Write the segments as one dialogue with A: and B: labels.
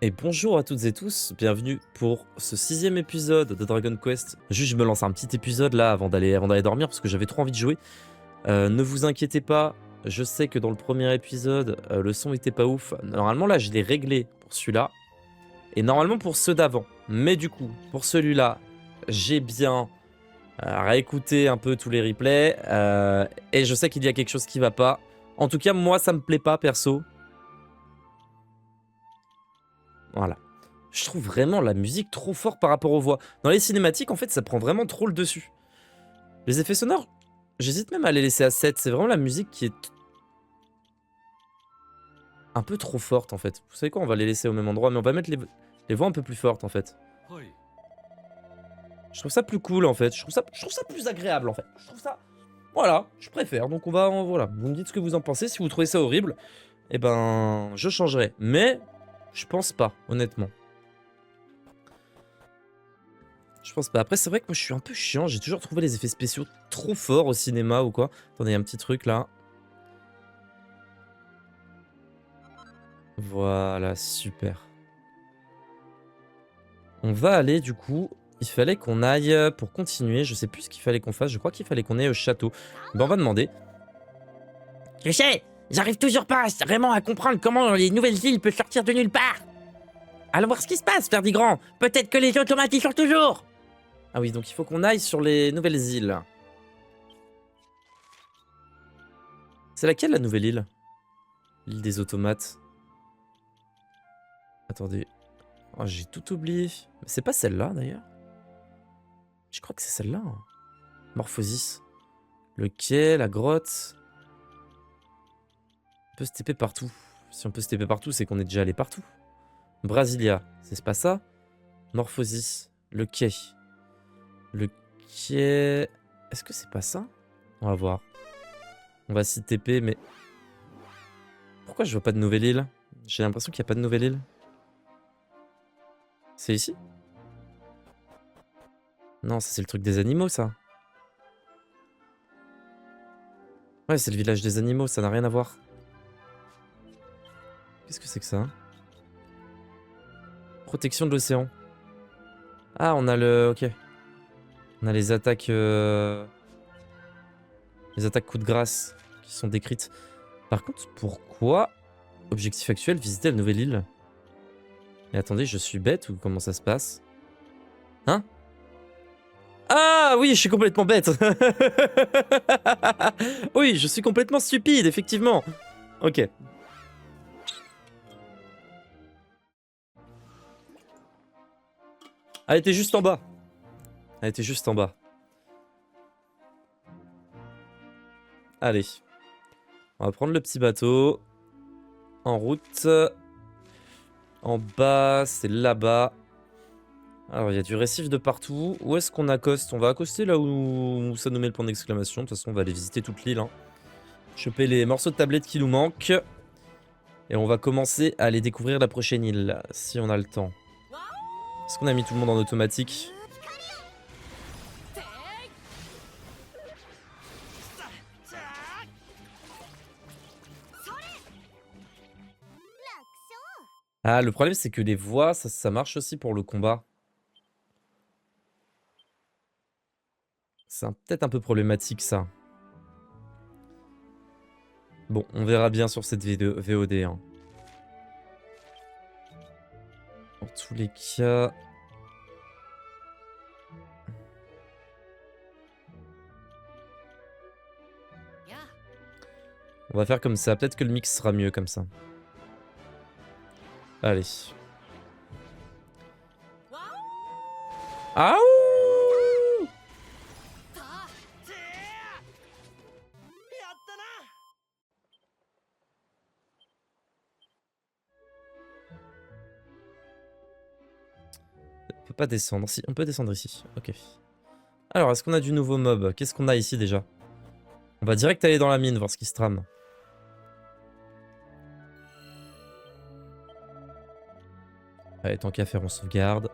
A: Et bonjour à toutes et tous, bienvenue pour ce 6e épisode de Dragon Quest. Juste je me lance un petit épisode là avant d'aller dormir parce que j'avais trop envie de jouer. Ne vous inquiétez pas, je sais que dans le premier épisode le son était pas ouf. Normalement là je l'ai réglé pour celui-là et normalement pour ceux d'avant. Mais du coup pour celui-là j'ai bien réécouté un peu tous les replays et je sais qu'il y a quelque chose qui va pas. En tout cas moi ça me plaît pas perso. Voilà. Je trouve vraiment la musique trop forte par rapport aux voix. Dans les cinématiques, en fait, ça prend vraiment trop le dessus. Les effets sonores, j'hésite même à les laisser à 7. C'est vraiment la musique qui est un peu trop forte, en fait. Vous savez quoi, on va les laisser au même endroit, mais on va mettre les voix un peu plus fortes, en fait. Je trouve ça plus cool, en fait. Je trouve ça plus agréable, en fait. Je trouve ça... Voilà, je préfère. Donc voilà, vous me dites ce que vous en pensez. Si vous trouvez ça horrible, eh ben, je changerai. Mais je pense pas, honnêtement. Je pense pas. Après, c'est vrai que moi, je suis un peu chiant. J'ai toujours trouvé les effets spéciaux trop forts au cinéma ou quoi. Attendez, un petit truc là. Voilà, super. On va aller, du coup... Il fallait qu'on aille pour continuer. Je sais plus ce qu'il fallait qu'on fasse. Je crois qu'il fallait qu'on aille au château. Ben, on va demander.
B: Je sais, j'arrive toujours pas vraiment à comprendre comment les nouvelles îles peuvent sortir de nulle part. Allons voir ce qui se passe, Ferdigrand. Peut-être que les automates y sont toujours.
A: Ah oui, donc il faut qu'on aille sur les nouvelles îles. C'est laquelle, la nouvelle île? L'île des automates. Attendez. Oh, j'ai tout oublié. Mais c'est pas celle-là, d'ailleurs. Je crois que c'est celle-là. Hein. Morphosis. Le quai, la grotte. On peut se TP partout. Si on peut se TP partout, c'est qu'on est déjà allé partout. Brasilia, c'est pas ça. Morphosis, le quai. Le quai... Est-ce que c'est pas ça? On va voir. On va s'y TP, mais... Pourquoi je vois pas de nouvelle île? J'ai l'impression qu'il n'y a pas de nouvelle île. C'est ici? Non, ça c'est le truc des animaux, ça. Ouais, c'est le village des animaux, ça n'a rien à voir. Qu'est-ce que c'est que ça? Protection de l'océan. Ah, on a le... Ok. On a les attaques... Les attaques coup de grâce qui sont décrites. Par contre, pourquoi... Objectif actuel, visiter la nouvelle île. Mais attendez, je suis bête ou comment ça se passe? Hein? Ah oui, je suis complètement bête. Oui, je suis complètement stupide, effectivement. Ok. Elle était juste en bas. Elle était juste en bas. Allez. On va prendre le petit bateau. En route. En bas, c'est là-bas. Alors, il y a du récif de partout. Où est-ce qu'on accoste? On va accoster là où ça nous met le point d'exclamation. De toute façon, on va aller visiter toute l'île. Hein. Choper les morceaux de tablette qui nous manquent. Et on va commencer à aller découvrir la prochaine île, si on a le temps. Est-ce qu'on a mis tout le monde en automatique? Ah, le problème, c'est que les voix, ça marche aussi pour le combat. C'est peut-être un peu problématique, ça. Bon, on verra bien sur cette VOD. Hein. Dans tous les cas... On va faire comme ça. Peut-être que le mix sera mieux comme ça. Allez. Ah ouh! On peut pas descendre. Si, on peut descendre ici. Ok. Alors, est-ce qu'on a du nouveau mob? Qu'est-ce qu'on a ici déjà? On va direct aller dans la mine, voir ce qui se trame. Allez, tant qu'à faire, on sauvegarde.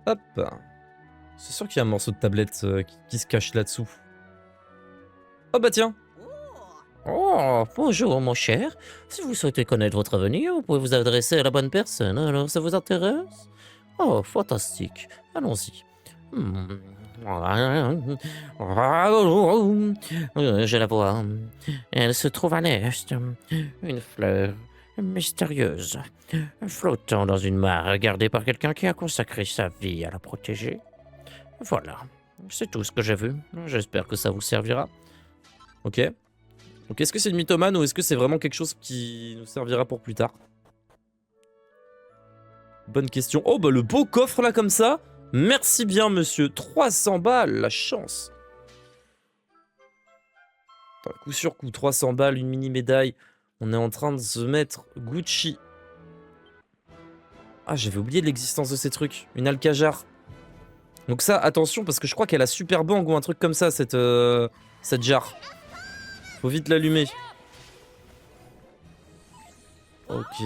A: Hop. C'est sûr qu'il y a un morceau de tablette qui se cache là-dessous. Oh bah tiens.
B: Oh, bonjour mon cher. Si vous souhaitez connaître votre avenir, vous pouvez vous adresser à la bonne personne. Alors, ça vous intéresse? Oh, fantastique. Allons-y. Je la vois. Elle se trouve à l'est. Une fleur mystérieuse, flottant dans une mare, gardée par quelqu'un qui a consacré sa vie à la protéger. Voilà. C'est tout ce que j'ai vu. J'espère que ça vous servira.
A: Ok. Donc est-ce que c'est une mythomane ou est-ce que c'est vraiment quelque chose qui nous servira pour plus tard? Bonne question. Oh bah le beau coffre là comme ça. Merci bien monsieur. 300 balles, la chance. Attends, coup sur coup, 300 balles, une mini médaille. On est en train de se mettre Gucci. Ah j'avais oublié l'existence de ces trucs. Une Alcajar. Donc ça, attention parce que je crois qu'elle a Super Bang ou un truc comme ça cette jarre. Faut vite l'allumer. Ok.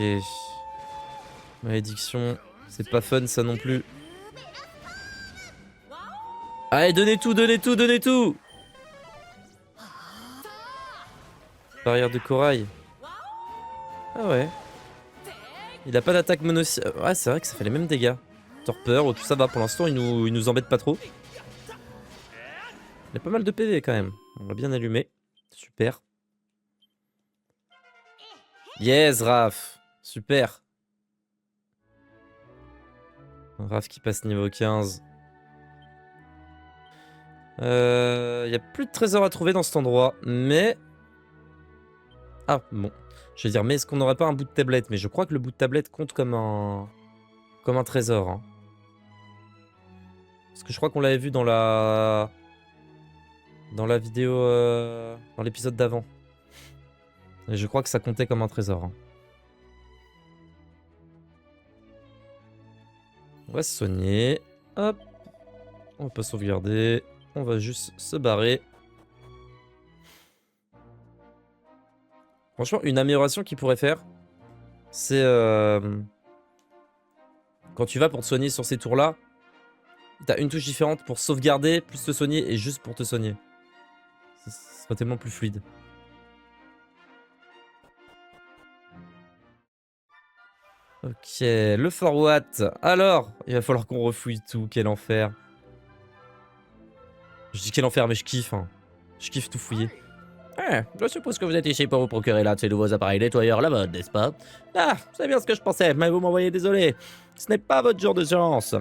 A: Malédiction. C'est pas fun ça non plus. Allez, donnez tout, donnez tout, donnez tout. Barrière de corail. Ah ouais. Il a pas d'attaque monocycle. Ouais, c'est vrai que ça fait les mêmes dégâts. Torpeur, tout ça va pour l'instant, il nous embête pas trop. Il a pas mal de PV quand même. On va bien allumer. Super. Yes, Raph. Super. Raph qui passe niveau 15. Il y a plus de trésors à trouver dans cet endroit, mais... Ah, bon. Je vais dire, mais est-ce qu'on n'aurait pas un bout de tablette? Mais je crois que le bout de tablette compte comme un trésor. Hein. Parce que je crois qu'on l'avait vu dans la vidéo... dans l'épisode d'avant. Et je crois que ça comptait comme un trésor. Hein. On va se soigner. Hop. On peut sauvegarder. On va juste se barrer. Franchement, une amélioration qu'il pourrait faire, c'est... quand tu vas pour te soigner sur ces tours-là, t'as une touche différente pour sauvegarder, plus te soigner et juste pour te soigner. Ce serait tellement plus fluide. Ok, le forward. Alors, il va falloir qu'on refouille tout. Quel enfer. Je dis quel enfer, mais je kiffe. Hein. Je kiffe tout fouiller.
B: Je suppose que vous êtes ici pour vous procurer l'un de ces nouveaux appareils nettoyeurs là-bas, n'est-ce pas? Ah, c'est bien ce que je pensais, mais vous m'envoyez désolé. Ce n'est pas votre jour de chance.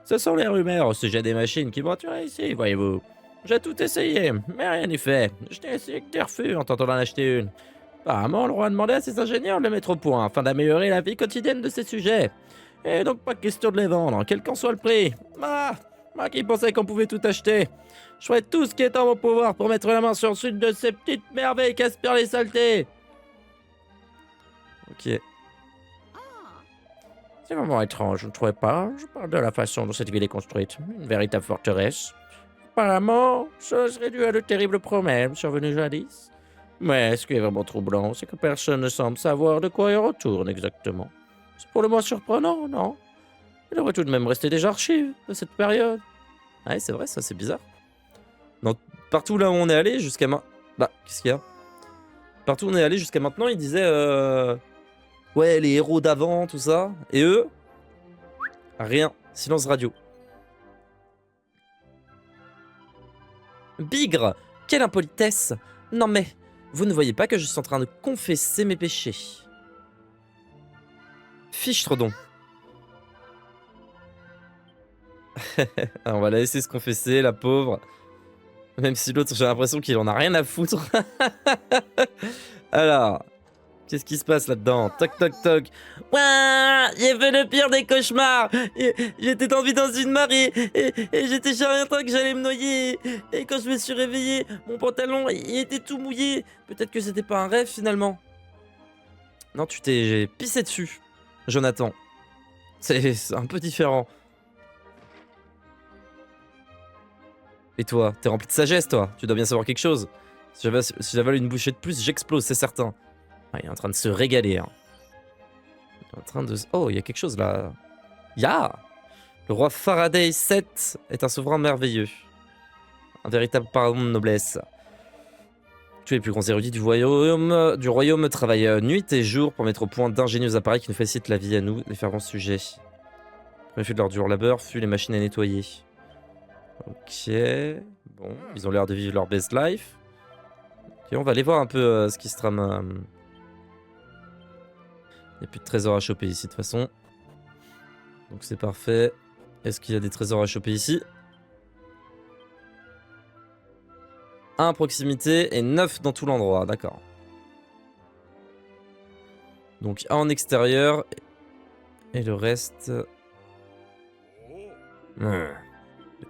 B: Ce sont les rumeurs au sujet des machines qui m'ont tué ici, voyez-vous. J'ai tout essayé, mais rien n'y fait. Je n'ai essayé que des refus en tentant d'en acheter une. Apparemment, le roi a demandé à ses ingénieurs de les mettre au point afin d'améliorer la vie quotidienne de ces sujets. Et donc pas question de les vendre, quel qu'en soit le prix. Ah, moi qui pensais qu'on pouvait tout acheter. Je ferai tout ce qui est en mon pouvoir pour mettre la main sur une de ces petites merveilles qui aspirent les saletés.
A: Ok.
B: C'est vraiment étrange, vous ne trouvez pas? Je parle de la façon dont cette ville est construite. Une véritable forteresse. Apparemment, ça serait dû à de terribles problèmes survenus jadis. Mais ce qui est vraiment troublant, c'est que personne ne semble savoir de quoi il retourne exactement. C'est pour le moins surprenant, non? Il devrait tout de même rester des archives de cette période.
A: Ouais, c'est vrai, ça, c'est bizarre. Non, partout là où on est allé jusqu'à maintenant... Bah, qu'est-ce qu'il y a? Partout où on est allé jusqu'à maintenant, ils disaient... Ouais, les héros d'avant, tout ça. Et eux... Rien. Silence radio. Bigre! Quelle impolitesse! Non mais, vous ne voyez pas que je suis en train de confesser mes péchés. Fichtre donc. On va la laisser se confesser, la pauvre. Même si l'autre, j'ai l'impression qu'il en a rien à foutre. Alors, qu'est-ce qui se passe là-dedans? Toc, toc, toc. Ouah, j'ai fait le pire des cauchemars. J'étais tombé dans une mare et j'étais sur un truc que j'allais me noyer. Et quand je me suis réveillé, mon pantalon, il était tout mouillé. Peut-être que c'était pas un rêve finalement. Non, tu t'es pissé dessus, Jonathan. C'est un peu différent. Et toi, t'es rempli de sagesse, toi. Tu dois bien savoir quelque chose. Si j'avale une bouchée de plus, j'explose, c'est certain. Ah, il est en train de se régaler. Hein. Il est en train de... Oh, il y a quelque chose là. Ya! Le roi Faraday VII est un souverain merveilleux. Un véritable pardon de noblesse. Tous les plus grands érudits du royaume travaillent nuit et jour pour mettre au point d'ingénieux appareils qui nous facilitent la vie à nous, les fervents sujets. Le premier fait de leur dur labeur fut les machines à nettoyer. Ok. Bon, ils ont l'air de vivre leur best life. Ok, on va aller voir un peu ce qui se trame. Il n'y a plus de trésors à choper ici de toute façon. Donc c'est parfait. Est-ce qu'il y a des trésors à choper ici? 1 à proximité et 9 dans tout l'endroit, d'accord. Donc 1 en extérieur et le reste...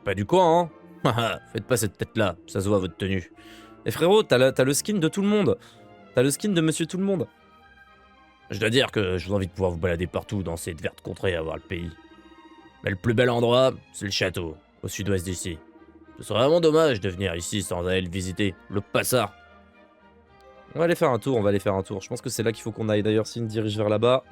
B: Pas du coin, hein. Faites pas cette tête-là, ça se voit votre tenue.
A: Et frérot, t'as le skin de tout le monde. T'as le skin de monsieur tout le monde.
B: Je dois dire que je vous envie de pouvoir vous balader partout dans cette verte contrée à voir le pays. Mais le plus bel endroit, c'est le château, au sud-ouest d'ici. Ce serait vraiment dommage de venir ici sans aller le visiter, le passard.
A: On va aller faire un tour, on va aller faire un tour. Je pense que c'est là qu'il faut qu'on aille. D'ailleurs, s'il me dirige vers là-bas.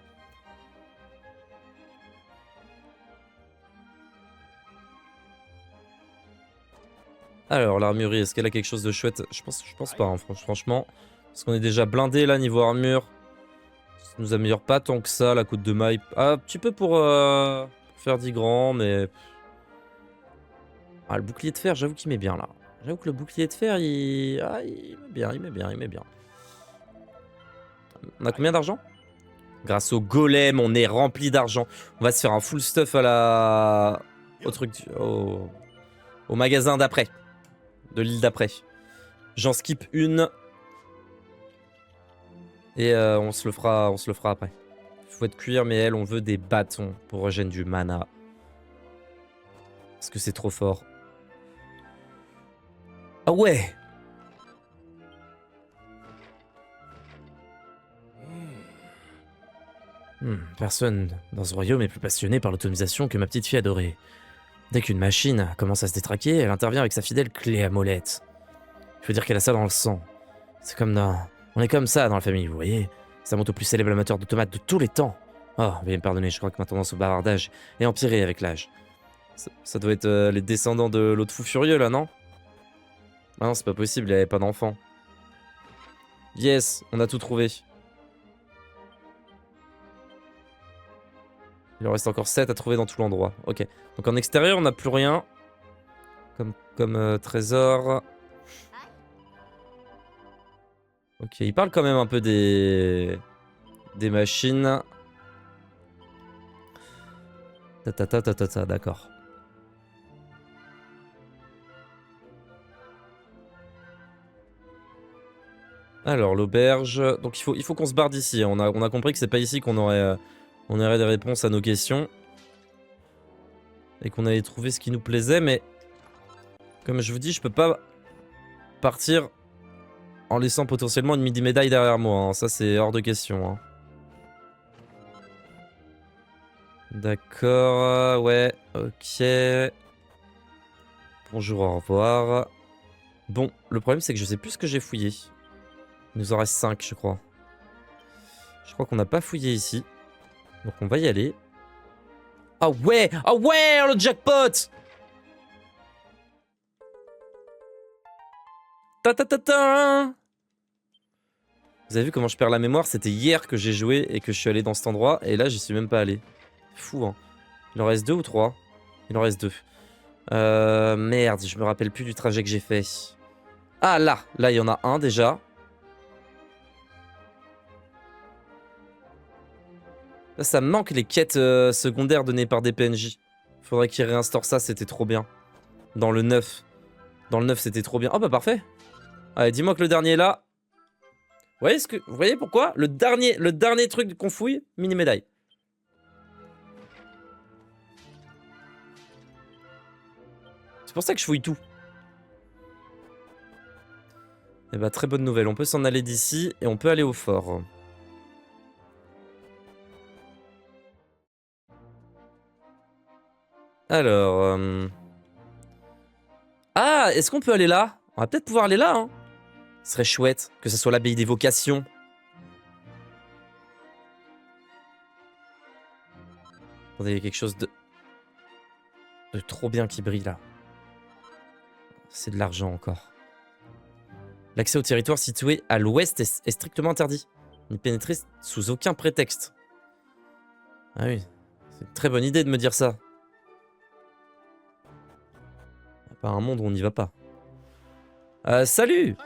A: Alors, l'armurerie, est-ce qu'elle a quelque chose de chouette? Je pense pas, hein, franchement. Parce qu'on est déjà blindé là, niveau armure. Ça nous améliore pas tant que ça, la côte de maille. Ah, un petit peu pour faire 10 grands, mais... Ah, le bouclier de fer, j'avoue qu'il met bien là. J'avoue que le bouclier de fer, il... Ah, il met bien, il met bien. On a combien d'argent? Grâce au golem, on est rempli d'argent. On va se faire un full stuff à la... Au truc... Au magasin d'après. De l'île d'après. J'en skip une. Et on se le fera après. Faut être cuir, mais elle, on veut des bâtons pour régénérer du mana. Parce que c'est trop fort. Ah ouais! Personne dans ce royaume est plus passionné par l'automatisation que ma petite fille adorée. Dès qu'une machine commence à se détraquer, elle intervient avec sa fidèle clé à molette. Il faut dire qu'elle a ça dans le sang. C'est comme dans... On est comme ça dans la famille, vous voyez. Ça monte au plus célèbre amateur d'automates de tous les temps. Oh, veuillez me pardonner, je crois que ma tendance au bavardage est empirée avec l'âge. Ça doit être les descendants de l'autre fou furieux, là, non? Ah non, c'est pas possible, il avait pas d'enfant. Yes, on a tout trouvé. Il en reste encore 7 à trouver dans tout l'endroit. Ok. Donc en extérieur, on n'a plus rien. Comme trésor. Ok, il parle quand même un peu des machines. D'accord. Alors, l'auberge. Donc il faut qu'on se barre d'ici. On a compris que c'est pas ici qu'on aurait des réponses à nos questions. Et qu'on allait trouver ce qui nous plaisait, mais... Comme je vous dis, je peux pas partir en laissant potentiellement une midi-médaille derrière moi. Hein. Ça, c'est hors de question. Hein. D'accord, ouais, ok. Bonjour, au revoir. Bon, le problème, c'est que je sais plus ce que j'ai fouillé. Il nous en reste 5, je crois. Je crois qu'on n'a pas fouillé ici. Donc on va y aller. Ah ouais! Ah ouais, le jackpot! Ta ta ta ta! Vous avez vu comment je perds la mémoire? C'était hier que j'ai joué et que je suis allé dans cet endroit. Et là, j'y suis même pas allé. Fou, hein. Il en reste 2 ou 3? Il en reste 2. Merde, je me rappelle plus du trajet que j'ai fait. Ah, là! Là, il y en a un déjà. Là, ça me manque les quêtes secondaires données par des PNJ. Faudrait qu'ils réinstaurent ça, c'était trop bien. Dans le 9. Dans le 9, c'était trop bien. Oh bah parfait. Allez, dis-moi que le dernier est là. Vous voyez pourquoi le dernier truc qu'on fouille, mini-médaille. C'est pour ça que je fouille tout. Eh bah très bonne nouvelle, on peut s'en aller d'ici et on peut aller au fort. Alors... Ah, est-ce qu'on peut aller là? On va peut-être pouvoir aller là, hein. Ce serait chouette que ce soit l'abbaye des vocations. Attendez, il y a quelque chose de... de trop bien qui brille là. C'est de l'argent encore. L'accès au territoire situé à l'ouest est strictement interdit. N'y pénétrer sous aucun prétexte. Ah oui, c'est une très bonne idée de me dire ça. Il n'y a pas un monde où on n'y va pas. Salut!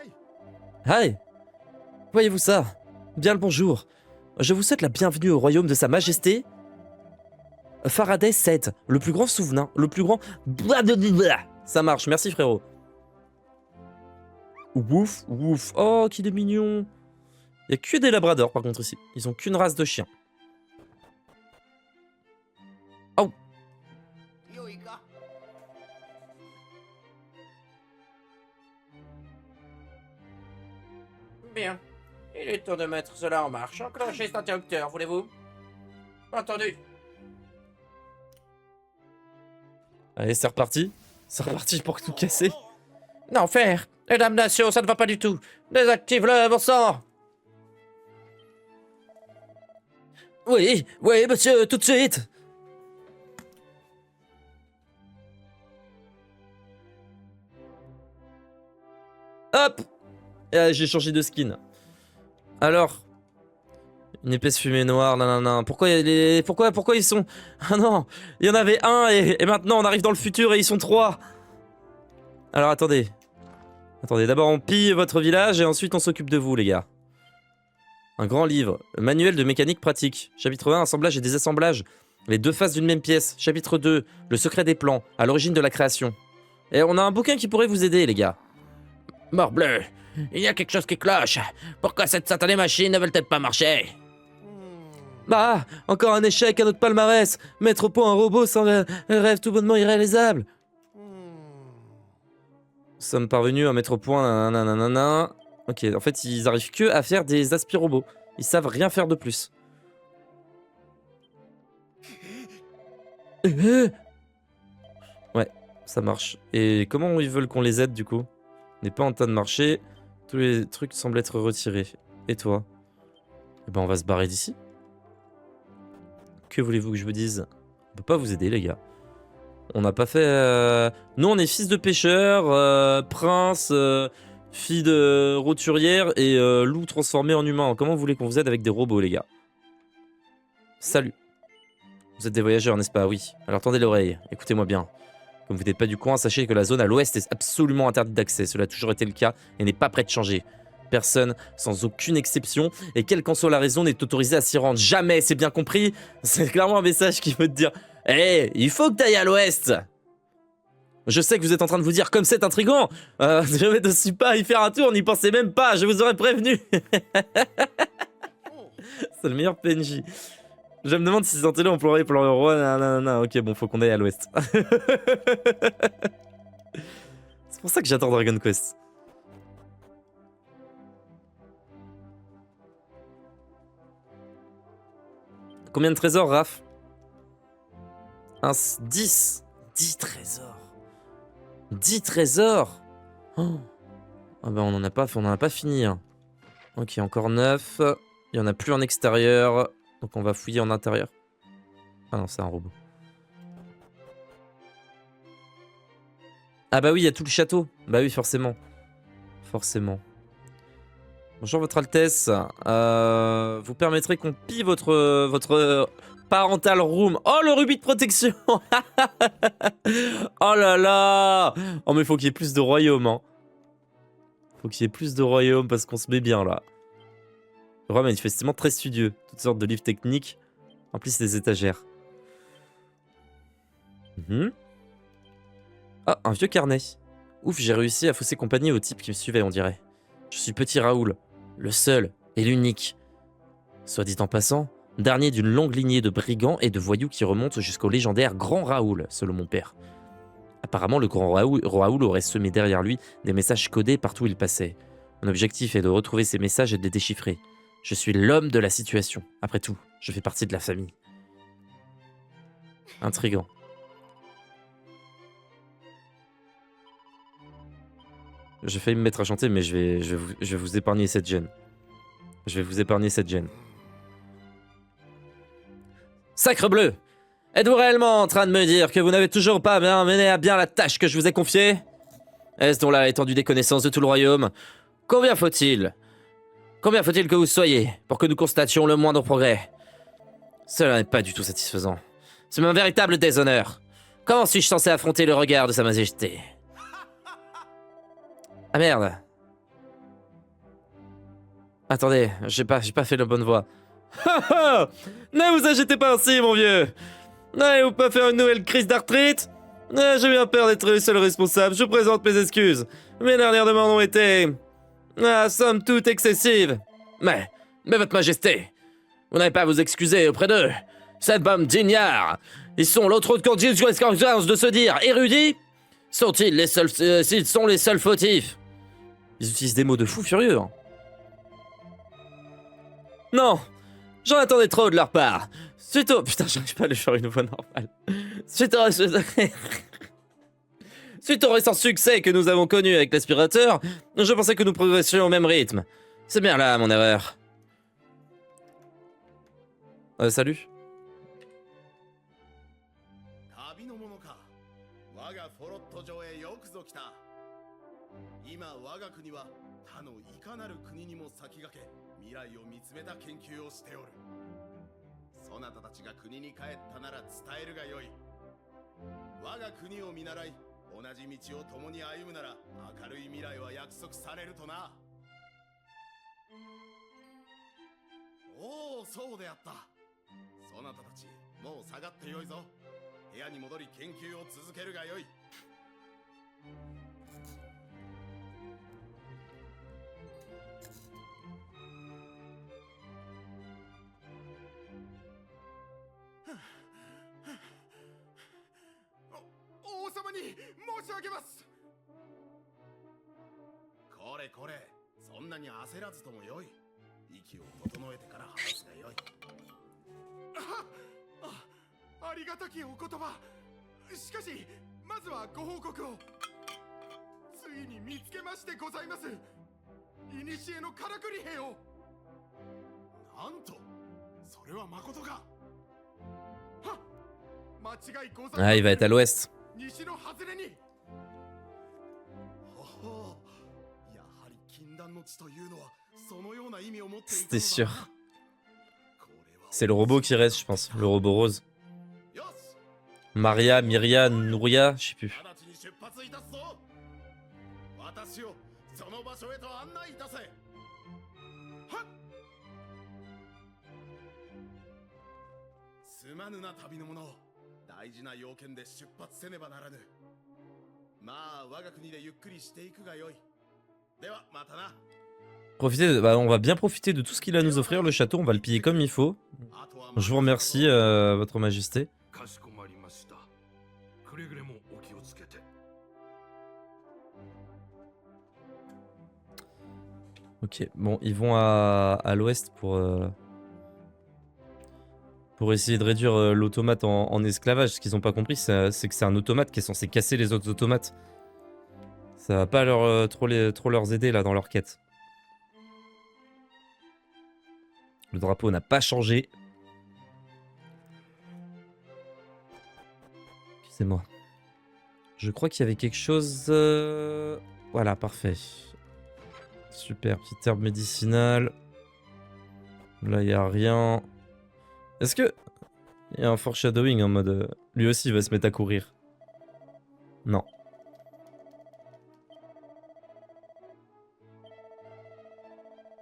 A: Hi! Voyez-vous ça? Bien le bonjour. Je vous souhaite la bienvenue au royaume de Sa Majesté Faraday 7, le plus grand souvenir, le plus grand... Ça marche, merci frérot. Ouf, ouf. Oh, qu'il est mignon. Il n'y a que des labradors par contre ici. Ils ont qu'une race de chien. Oh.
B: Bien. Il est temps de mettre cela en marche. Enclenchez cet interrupteur, voulez-vous? Entendu.
A: Allez, c'est reparti. C'est reparti pour tout casser.
B: Non, faire. Les damnations, ça ne va pas du tout. Désactive-le, bon sang.
A: Oui, oui, monsieur, tout de suite. Hop. J'ai changé de skin. Alors, une épaisse fumée noire, nanana. Pourquoi ils sont... Ah non, il y en avait un et maintenant on arrive dans le futur et ils sont 3. Alors attendez. Attendez, d'abord on pille votre village et ensuite on s'occupe de vous les gars. Un grand livre, manuel de mécanique pratique. Chapitre 1, assemblage et désassemblage. Les deux faces d'une même pièce. Chapitre 2, le secret des plans, à l'origine de la création. Et on a un bouquin qui pourrait vous aider les gars.
B: Morbleu, il y a quelque chose qui cloche. Pourquoi cette satanée machine ne veut-elle pas marcher?
A: Bah, encore un échec à notre palmarès. Mettre au point un robot sans un rêve tout bonnement irréalisable. Nous sommes parvenus à mettre au point nanana. Ok, en fait, ils arrivent que à faire des aspirobos. Ils savent rien faire de plus. Ouais, ça marche. Et comment ils veulent qu'on les aide du coup? On n'est pas en train de marcher. Tous les trucs semblent être retirés. Et toi? Eh ben, on va se barrer d'ici. Que voulez-vous que je vous dise? On peut pas vous aider, les gars. On n'a pas fait... Nous, on est fils de pêcheurs, prince, fille de roturière et loup transformé en humain. Comment vous voulez qu'on vous aide avec des robots, les gars? Salut. Vous êtes des voyageurs, n'est-ce pas? Oui. Alors tendez l'oreille. Écoutez-moi bien. Comme vous n'êtes pas du coin, sachez que la zone à l'ouest est absolument interdite d'accès. Cela a toujours été le cas et n'est pas prêt de changer. Personne, sans aucune exception, et quelle qu'en soit la raison, n'est autorisé à s'y rendre. Jamais, c'est bien compris? C'est clairement un message qui veut te dire « Hé, il faut que t'ailles à l'ouest !» Je sais que vous êtes en train de vous dire « Comme c'est intriguant je ne suis pas à y faire un tour, n'y pensez même pas, je vous aurais prévenu !» C'est le meilleur PNJ. Je me demande si ces antilles employés pour leur roi. Nanana. Ok, bon, faut qu'on aille à l'ouest. C'est pour ça que j'adore Dragon Quest. Combien de trésors, Raph? 10. 10 trésors. 10 trésors. Oh. Ah bah on en a pas fini. Hein. Ok, encore 9. Il y en a plus en extérieur. Donc on va fouiller en intérieur. Ah non, c'est un robot. Ah bah oui, il y a tout le château. Bah oui, forcément. Forcément. Bonjour votre Altesse. Vous permettrez qu'on pille votre parental room. Oh, le rubis de protection. Oh là là. Oh mais faut qu'il y ait plus de royaumes. Hein. Faut qu'il y ait plus de royaumes parce qu'on se met bien là. Le roi manifestement très studieux. Toutes sortes de livres techniques. En plus des étagères. Ah, un vieux carnet. Ouf, j'ai réussi à fausser compagnie au type qui me suivait, on dirait. Je suis petit Raoul, le seul et l'unique. Soit dit en passant, dernier d'une longue lignée de brigands et de voyous qui remonte jusqu'au légendaire Grand Raoul, selon mon père. Apparemment, le Grand Raoul aurait semé derrière lui des messages codés partout où il passait. Mon objectif est de retrouver ces messages et de les déchiffrer. Je suis l'homme de la situation. Après tout, je fais partie de la famille. Intriguant. J'ai failli me mettre à chanter, mais je vais vous épargner cette gêne. Je vais vous épargner cette gêne. Sacre bleu!
B: Êtes-vous réellement en train de me dire que vous n'avez toujours pas bien mené à bien la tâche que je vous ai confiée? Est-ce donc là l'étendue des connaissances de tout le royaume? Combien faut-il? Combien faut-il que vous soyez pour que nous constations le moindre progrès? Cela n'est pas du tout satisfaisant. C'est un véritable déshonneur. Comment suis-je censé affronter le regard de Sa Majesté? Ah merde. Attendez, j'ai pas fait la bonne voix. Ne vous agitez pas ainsi, mon vieux. N'allez-vous pas faire une nouvelle crise d'arthrite? J'ai bien peur d'être le seul responsable, je vous présente mes excuses. Mes dernières demandes ont été... somme toute excessives. Mais votre majesté, vous n'avez pas à vous excuser auprès d'eux. Cette bande d'ignards, ils sont l'autre condition de se dire érudits? Sont-ils les seuls, s'ils sont les seuls fautifs?
A: Ils utilisent des mots de fou furieux. Hein.
B: Non, j'en attendais trop de leur part. Suite au... Putain, j'arrive pas à lui faire une voix normale. Suite au récent succès que nous avons connu avec l'aspirateur, je pensais que nous progressions au même rythme. C'est bien là mon erreur.
A: Salut. Ah, il va être à l'ouest. C'était sûr. C'est le robot qui reste, je pense. Le robot rose. Maria, Myria, Nouria, je sais plus. On va bien profiter de tout ce qu'il a à nous offrir, le château, on va le piller comme il faut. Je vous remercie, votre majesté. Ok, bon, ils vont à l'ouest pour essayer de réduire l'automate en esclavage. Ce qu'ils n'ont pas compris, c'est que c'est un automate qui est censé casser les autres automates. Ça va pas trop leur aider là dans leur quête. Le drapeau n'a pas changé. Excusez-moi. Je crois qu'il y avait quelque chose... Voilà, parfait. Super, petite herbe médicinale. Là, il n'y a rien. Est-ce que... Il y a un foreshadowing en mode... Lui aussi, il va se mettre à courir. Non.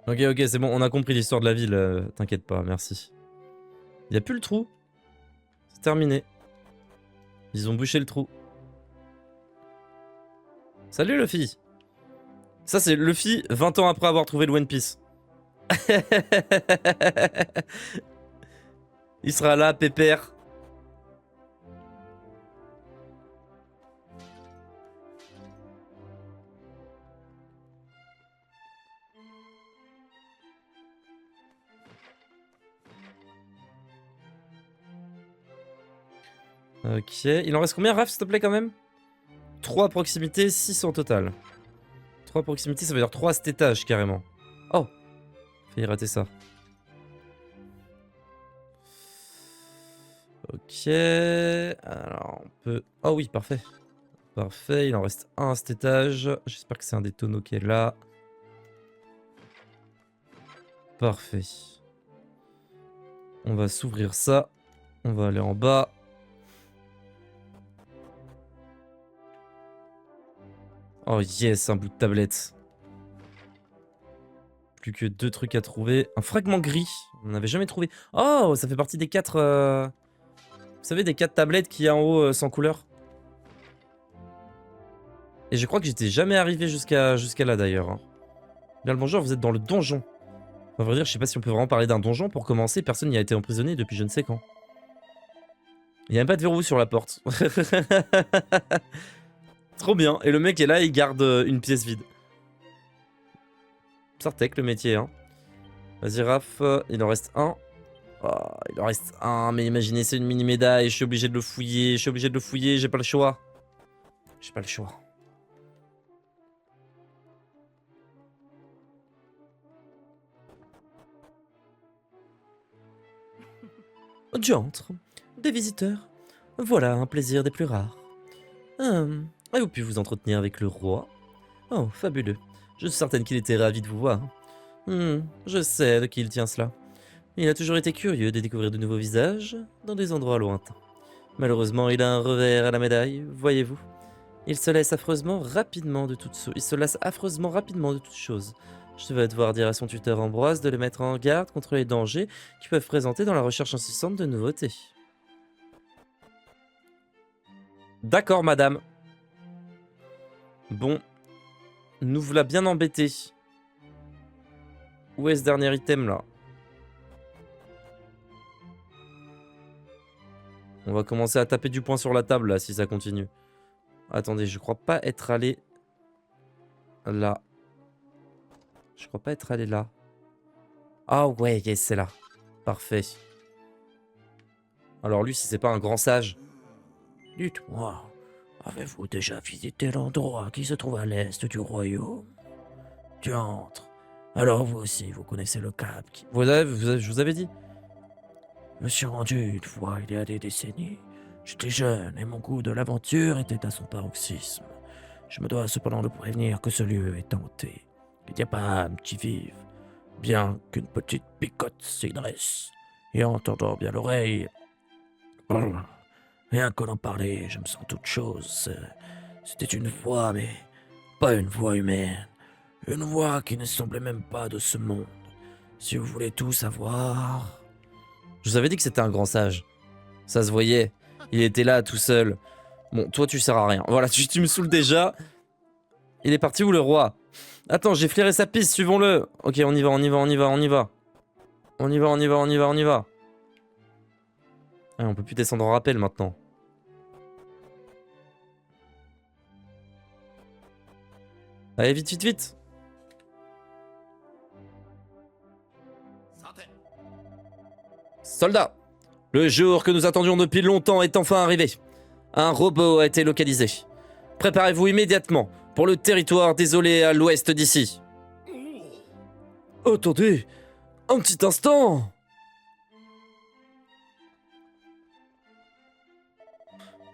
A: Ok, c'est bon, on a compris l'histoire de la ville, t'inquiète pas, merci. Il n'y a plus le trou. C'est terminé. Ils ont bouché le trou. Salut Luffy. Ça c'est Luffy 20 ans après avoir trouvé le One Piece. Il sera là, pépère. Ok, il en reste combien, Raph, s'il te plaît, quand même? 3 à proximité, 6 en total. 3 à proximité, ça veut dire 3 à cet étage, carrément. Oh, failli rater ça. Ok. Ok. Alors, on peut... Oh oui, parfait. Parfait, il en reste un à cet étage. J'espère que c'est un des tonneaux qui est là. Parfait. On va s'ouvrir ça. On va aller en bas. Oh yes, un bout de tablette. Plus que 2 trucs à trouver. Un fragment gris. On n'avait jamais trouvé. Oh, ça fait partie des 4... Vous savez, des 4 tablettes qu'il y a en haut sans couleur. Et je crois que j'étais jamais arrivé jusqu'à là d'ailleurs. Hein. Bien le bonjour, vous êtes dans le donjon. À vrai dire, je sais pas si on peut vraiment parler d'un donjon. Pour commencer, personne n'y a été emprisonné depuis je ne sais quand. Il n'y a même pas de verrou sur la porte. Trop bien. Et le mec est là, il garde une pièce vide. Sartec le métier, hein. Vas-y, Raph, il en reste un. Oh, il en reste un, mais imaginez, c'est une mini médaille. Je suis obligé de le fouiller. Je suis obligé de le fouiller. J'ai pas le choix. J'ai pas le choix. J'entre. Des visiteurs. Voilà un plaisir des plus rares. Avez-vous pu vous entretenir avec le roi? Oh, fabuleux. Je suis certaine qu'il était ravi de vous voir. Je sais de qui il tient cela. Il a toujours été curieux de découvrir de nouveaux visages dans des endroits lointains. Malheureusement, il a un revers à la médaille, voyez-vous. Il se lasse affreusement rapidement de toutes choses. Je vais devoir dire à son tuteur Ambroise de le mettre en garde contre les dangers qui peuvent présenter dans la recherche incessante de nouveautés. D'accord, madame. Bon. Nous voilà bien embêtés. Où est ce dernier item, là? On va commencer à taper du poing sur la table, là, si ça continue. Attendez, je crois pas être allé... là. Je crois pas être allé là. Ah ouais, yes, c'est là. Parfait. Alors lui, si c'est pas un grand sage.
B: Dites-moi, avez-vous déjà visité l'endroit qui se trouve à l'est du royaume? Tu entres. Alors vous aussi, vous connaissez le cap qui...
A: Je vous avais dit.
B: Je me suis rendu une fois il y a des décennies. J'étais jeune et mon goût de l'aventure était à son paroxysme. Je me dois cependant de prévenir que ce lieu est hanté. Il n'y a pas âme qui vive, bien qu'une petite picote s'y dresse. Et en tendant bien l'oreille, rien qu'en en parler, je me sens toute chose. C'était une voix, mais pas une voix humaine. Une voix qui ne semblait même pas de ce monde. Si vous voulez tout savoir...
A: Je vous avais dit que c'était un grand sage. Ça se voyait. Il était là tout seul. Bon, toi tu sers à rien. Voilà, tu me saoules déjà. Il est parti où le roi? Attends, j'ai flairé sa piste, suivons-le. Ok, on y va, on y va, on y va, on y va. On y va, on y va, on y va, on y va. Ah, on peut plus descendre en rappel maintenant. Allez, vite, vite, vite. Soldats, le jour que nous attendions depuis longtemps est enfin arrivé. Un robot a été localisé. Préparez-vous immédiatement pour le territoire désolé à l'ouest d'ici. Attendez, un petit instant.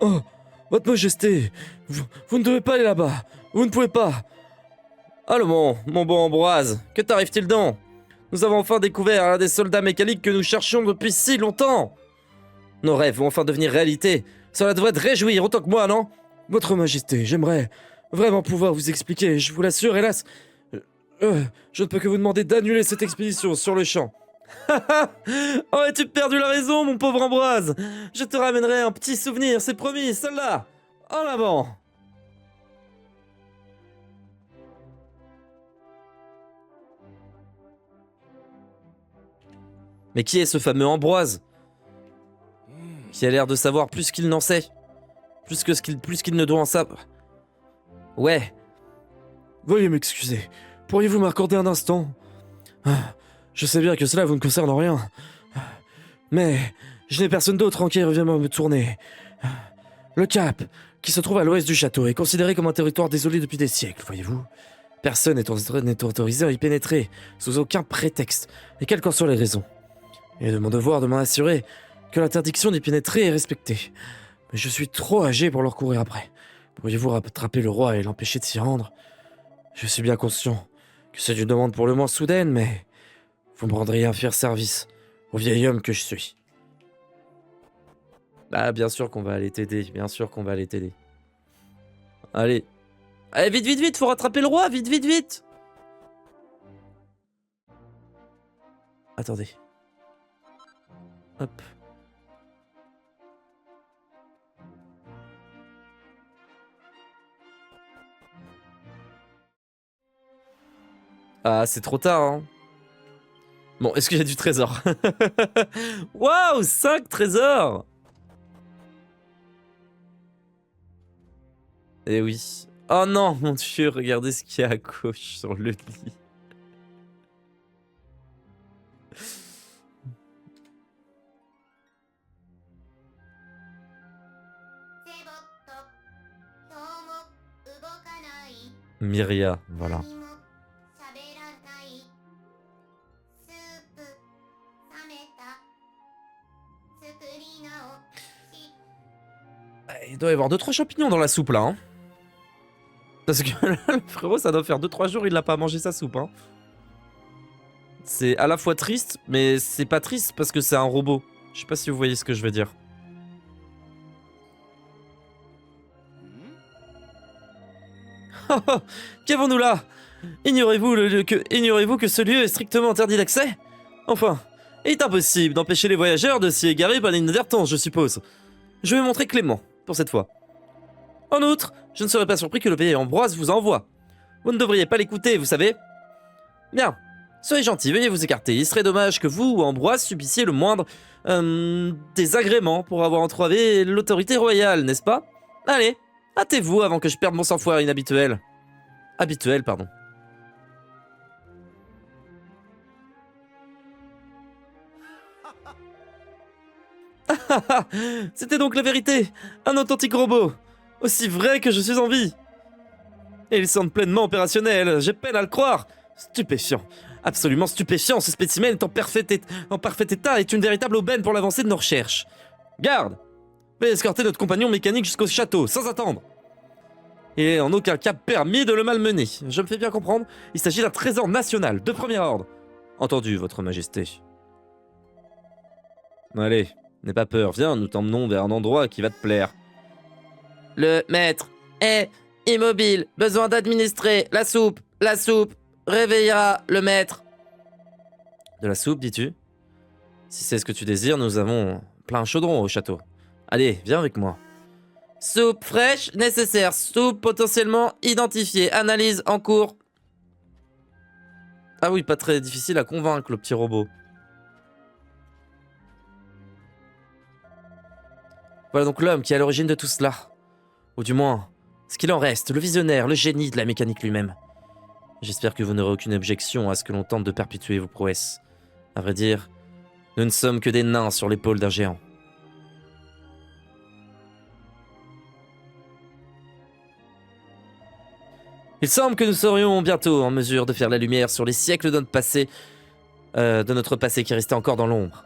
A: Oh, votre majesté, vous ne devez pas aller là-bas. Vous ne pouvez pas. Allô mon bon Ambroise, que t'arrive-t-il donc? Nous avons enfin découvert l'un des soldats mécaniques que nous cherchions depuis si longtemps. Nos rêves vont enfin devenir réalité. Cela devrait te réjouir autant que moi, non? Votre majesté, j'aimerais vraiment pouvoir vous expliquer, je vous l'assure, hélas. Je ne peux que vous demander d'annuler cette expédition sur le champ. Oh, as-tu perdu la raison, mon pauvre Ambroise? Je te ramènerai un petit souvenir, c'est promis, soldat. En avant. Mais qui est ce fameux Ambroise? Qui a l'air de savoir plus qu'il n'en sait. Plus qu'il ne doit en savoir. Ouais. Veuillez m'excuser. Pourriez-vous m'accorder un instant? Je sais bien que cela vous ne concerne en rien. Mais je n'ai personne d'autre en qui revient me tourner. Le cap, qui se trouve à l'ouest du château, est considéré comme un territoire désolé depuis des siècles, voyez-vous. Personne n'est autorisé à y pénétrer, sous aucun prétexte, et quelles qu'en soient les raisons. Il est de mon devoir de m'en assurer que l'interdiction d'y pénétrer est respectée. Mais je suis trop âgé pour leur courir après. Pourriez-vous rattraper le roi et l'empêcher de s'y rendre? Je suis bien conscient que c'est une demande pour le moins soudaine, mais vous me rendriez un fier service au vieil homme que je suis. Bah, bien sûr qu'on va aller t'aider, bien sûr qu'on va aller t'aider. Allez. Allez, vite, vite, vite, faut rattraper le roi, vite, vite, vite. Attendez. Hop. Ah, c'est trop tard, hein. Bon, est-ce qu'il y a du trésor? Waouh, 5 trésors! Eh oui. Oh non, mon Dieu, regardez ce qu'il y a à gauche sur le lit. Myria, voilà. Il doit y avoir 2-3 champignons dans la soupe là, hein. Parce que là, le frérot, ça doit faire 2-3 jours, il n'a pas mangé sa soupe, hein. C'est à la fois triste, mais c'est pas triste parce que c'est un robot. Je sais pas si vous voyez ce que je veux dire. Qu'avons-nous là? Ignorez-vous que ce lieu est strictement interdit d'accès? Enfin, il est impossible d'empêcher les voyageurs de s'y égarer par l'inadvertance, je suppose. Je vais me montrer clément, pour cette fois. En outre, je ne serais pas surpris que le vieil Ambroise vous envoie. Vous ne devriez pas l'écouter, vous savez. Bien, soyez gentil, veuillez vous écarter. Il serait dommage que vous ou Ambroise subissiez le moindre désagrément pour avoir entravé l'autorité royale, n'est-ce pas? Allez, hâtez-vous avant que je perde mon sang-froid inhabituel. Habituel, pardon. C'était donc la vérité. Un authentique robot. Aussi vrai que je suis en vie. Et ils semblent pleinement opérationnels. J'ai peine à le croire. Stupéfiant. Absolument stupéfiant. Ce spécimen est en parfait état est une véritable aubaine pour l'avancée de nos recherches. Garde! Veuillez escorter notre compagnon mécanique jusqu'au château, sans attendre. Il est en aucun cas permis de le malmener. Je me fais bien comprendre. Il s'agit d'un trésor national, de premier ordre. Entendu, votre majesté. Allez, n'aie pas peur, viens, nous t'emmenons vers un endroit qui va te plaire. Le maître est immobile, besoin d'administrer la soupe réveillera le maître. De la soupe, dis-tu? Si c'est ce que tu désires, nous avons plein de chaudrons au château. Allez, viens avec moi. Soupe fraîche nécessaire, soupe potentiellement identifiée, analyse en cours. Ah oui, pas très difficile à convaincre le petit robot. Voilà donc l'homme qui est à l'origine de tout cela. Ou du moins, ce qu'il en reste, le visionnaire, le génie de la mécanique lui-même. J'espère que vous n'aurez aucune objection à ce que l'on tente de perpétuer vos prouesses. À vrai dire, nous ne sommes que des nains sur l'épaule d'un géant. Il semble que nous serions bientôt en mesure de faire la lumière sur les siècles de notre passé qui restait encore dans l'ombre.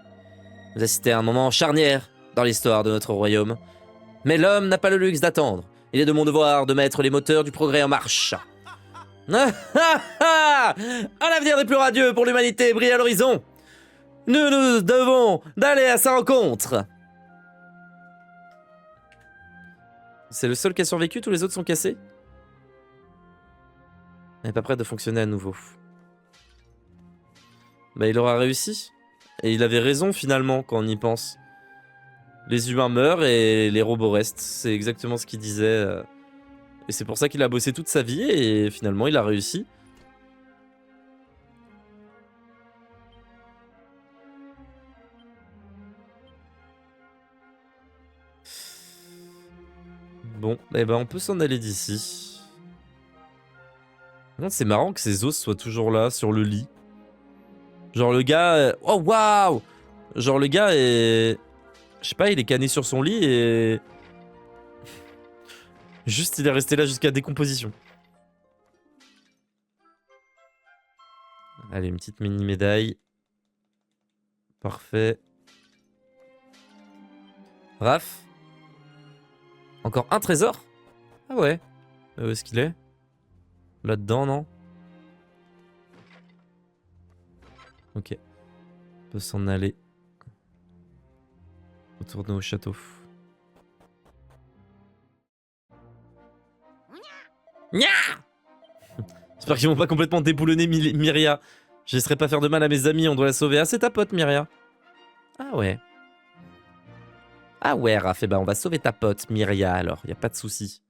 A: Vous assistez à un moment charnière dans l'histoire de notre royaume. Mais l'homme n'a pas le luxe d'attendre. Il est de mon devoir de mettre les moteurs du progrès en marche. Un avenir des plus radieux pour l'humanité brille à l'horizon. Nous devons d'aller à sa rencontre. C'est le seul qui a survécu, tous les autres sont cassés. Elle n'est pas prête de fonctionner à nouveau. Bah, il aura réussi. Et il avait raison finalement quand on y pense. Les humains meurent et les robots restent. C'est exactement ce qu'il disait. Et c'est pour ça qu'il a bossé toute sa vie et finalement il a réussi. Bon, eh ben on peut s'en aller d'ici. C'est marrant que ses os soient toujours là, sur le lit. Genre le gars... Oh waouh! Genre le gars est... Je sais pas, il est cané sur son lit et... Juste il est resté là jusqu'à décomposition. Allez, une petite mini médaille. Parfait. Raph. Encore un trésor? Ah ouais. Où est-ce qu'il est? Là-dedans, non? Ok. On peut s'en aller. Retourner au château.
B: Nya!
A: J'espère qu'ils vont pas complètement déboulonner Myria. Je laisserai pas faire de mal à mes amis, on doit la sauver. Ah, c'est ta pote, Myria. Ah ouais. Ah ouais, Raph, eh ben on va sauver ta pote, Myria, alors. Y a pas de souci.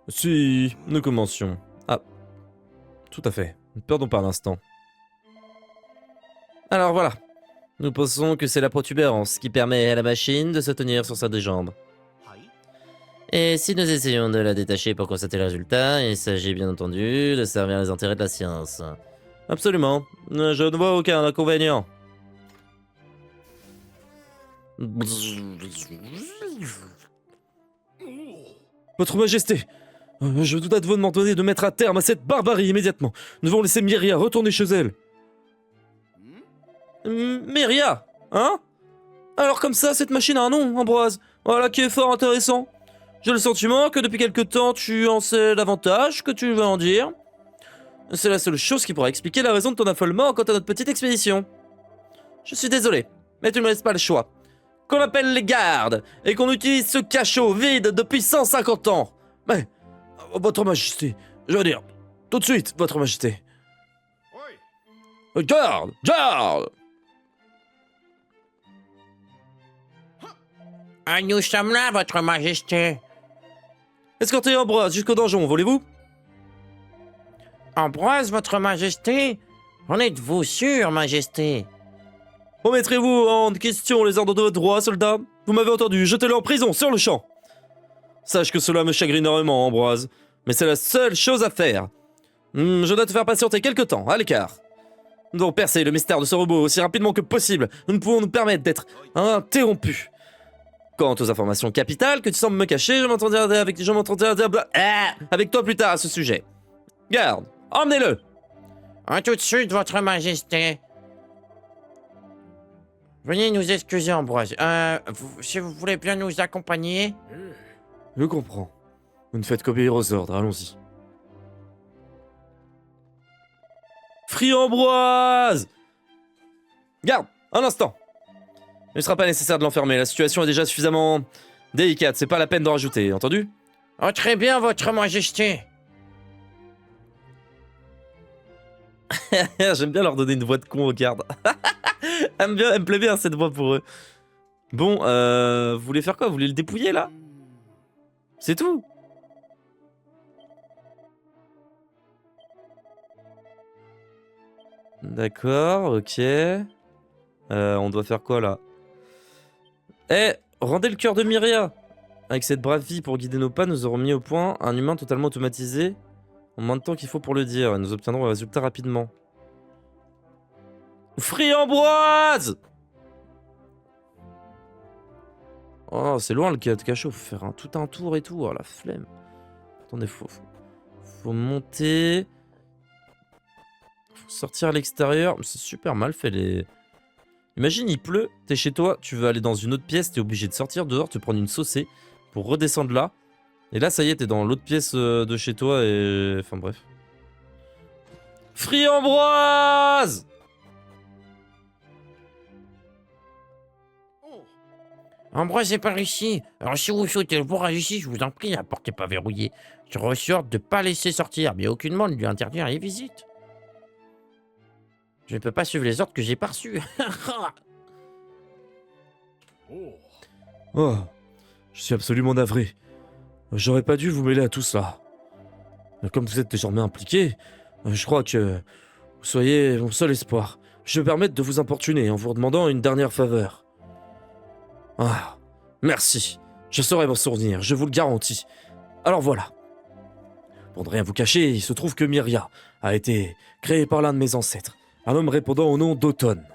A: Si, nous commencions. Ah, tout à fait. Ne perdons pas l'instant. Alors voilà. Nous pensons que c'est la protubérance qui permet à la machine de se tenir sur sa deux jambes. Et si nous essayons de la détacher pour constater le résultat, il s'agit bien entendu de servir les intérêts de la science. Absolument. Je ne vois aucun inconvénient. Votre Majesté, je vous dois de vous demander de mettre un terme à cette barbarie immédiatement. Nous devons laisser Myria retourner chez elle. Myria, hein? Alors comme ça, cette machine a un nom, Ambroise. Voilà qui est fort intéressant. J'ai le sentiment que depuis quelque temps, tu en sais davantage que tu veux en dire. C'est la seule chose qui pourrait expliquer la raison de ton affolement quant à notre petite expédition. Je suis désolé, mais tu ne me laisses pas le choix. Qu'on appelle les gardes et qu'on utilise ce cachot vide depuis 150 ans. Mais, votre Majesté, je veux dire, tout de suite, votre Majesté. Garde, garde!
B: Ah, nous sommes là, votre Majesté.
A: Escortez Ambroise jusqu'au donjon, voulez-vous?
B: Ambroise, votre Majesté? En êtes-vous sûr, Majesté?
A: Remettrez-vous en question les ordres de votre roi, soldat? Vous m'avez entendu, jetez-le en prison, sur le champ! Sache que cela me chagrine énormément, Ambroise, mais c'est la seule chose à faire. Je dois te faire patienter quelque temps, à l'écart. Nous devons percer le mystère de ce robot aussi rapidement que possible. Nous ne pouvons nous permettre d'être interrompus. Quant aux informations capitales que tu sembles me cacher, je m'entendrai avec toi plus tard à ce sujet. Garde, emmenez-le!
B: Tout de suite, votre Majesté. Veuillez nous excuser, Ambroise. Si vous voulez bien nous accompagner.
A: Je comprends. Vous ne faites qu'obéir aux ordres, allons-y. Ambroise! Garde, un instant. Il ne sera pas nécessaire de l'enfermer, la situation est déjà suffisamment délicate, c'est pas la peine d'en rajouter, entendu?
B: Oh, très bien, votre Majesté.
A: J'aime bien leur donner une voix de con aux gardes. Elle me plaît bien cette voix pour eux. Bon, vous voulez faire quoi? Vous voulez le dépouiller là? C'est tout? D'accord, ok. On doit faire quoi là? Eh, rendez le cœur de Myria! Avec cette brave vie pour guider nos pas, nous aurons mis au point un humain totalement automatisé en moins de temps qu'il faut pour le dire, et nous obtiendrons le résultat rapidement. Ambroise! Oh, c'est loin le cachot, faut faire tout un tour et tout, oh la flemme. Attendez, faut monter. Faut sortir à l'extérieur, c'est super mal fait les... Imagine, il pleut, t'es chez toi, tu veux aller dans une autre pièce, t'es obligé de sortir dehors, te prendre une saucée pour redescendre là. Et là, ça y est, t'es dans l'autre pièce de chez toi et... Enfin bref. Ambroise!
B: Ambroise est par ici. Alors si vous souhaitez le voir ici, je vous en prie, la porte n'est pas verrouillée. Je ressors de pas laisser sortir, mais aucunement ne lui interdire les visites. Je ne peux pas suivre les ordres que j'ai pas reçus.
A: Oh, je suis absolument navré. J'aurais pas dû vous mêler à tout ça. Mais comme vous êtes désormais impliqué, je crois que vous soyez mon seul espoir. Je vais me permettre de vous importuner en vous demandant une dernière faveur. Ah, merci. Je saurai m'en souvenir, je vous le garantis. Alors voilà. Pour ne rien vous cacher, il se trouve que Myria a été créée par l'un de mes ancêtres, un homme répondant au nom d'Automne.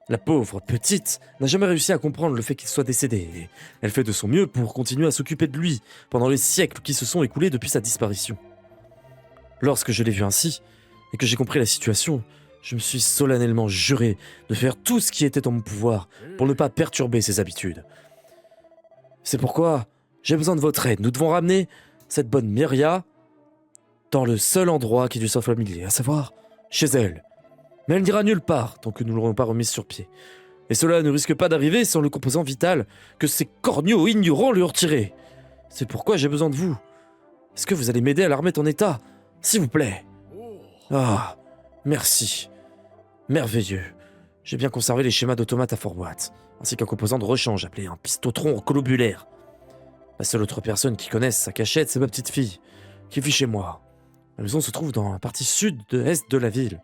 A: La pauvre petite n'a jamais réussi à comprendre le fait qu'il soit décédé. Et elle fait de son mieux pour continuer à s'occuper de lui pendant les siècles qui se sont écoulés depuis sa disparition. Lorsque je l'ai vu ainsi, et que j'ai compris la situation, je me suis solennellement juré de faire tout ce qui était en mon pouvoir pour ne pas perturber ses habitudes. C'est pourquoi j'ai besoin de votre aide. Nous devons ramener cette bonne Myria dans le seul endroit qui lui soit familier, à savoir chez elle. Mais elle n'ira nulle part tant que nous ne l'aurons pas remise sur pied. Et cela ne risque pas d'arriver sans le composant vital que ces corneaux ignorants lui ont retiré. C'est pourquoi j'ai besoin de vous. Est-ce que vous allez m'aider à la remettre en état, s'il vous plaît? Ah, merci. Merveilleux. J'ai bien conservé les schémas d'automates à Fort Watt, ainsi qu'un composant de rechange appelé un pistotron globulaire. La seule autre personne qui connaisse sa cachette, c'est ma petite fille, qui vit chez moi. La maison se trouve dans la partie sud-est de la ville.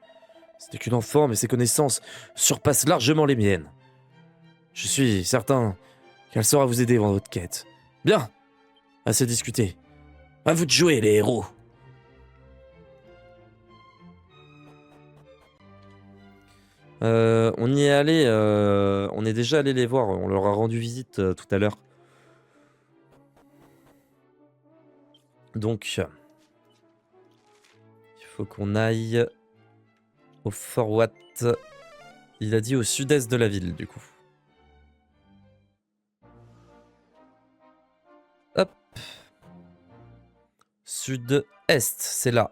A: Ce n'est qu'une enfant, mais ses connaissances surpassent largement les miennes. Je suis certain qu'elle saura vous aider dans votre quête. Bien, assez discuté. À vous de jouer, les héros. On y est allé, on est déjà allé les voir, on leur a rendu visite tout à l'heure. Donc, il faut qu'on aille au Fort Watt. Il a dit au sud-est de la ville, du coup. Hop. Sud-est, c'est là.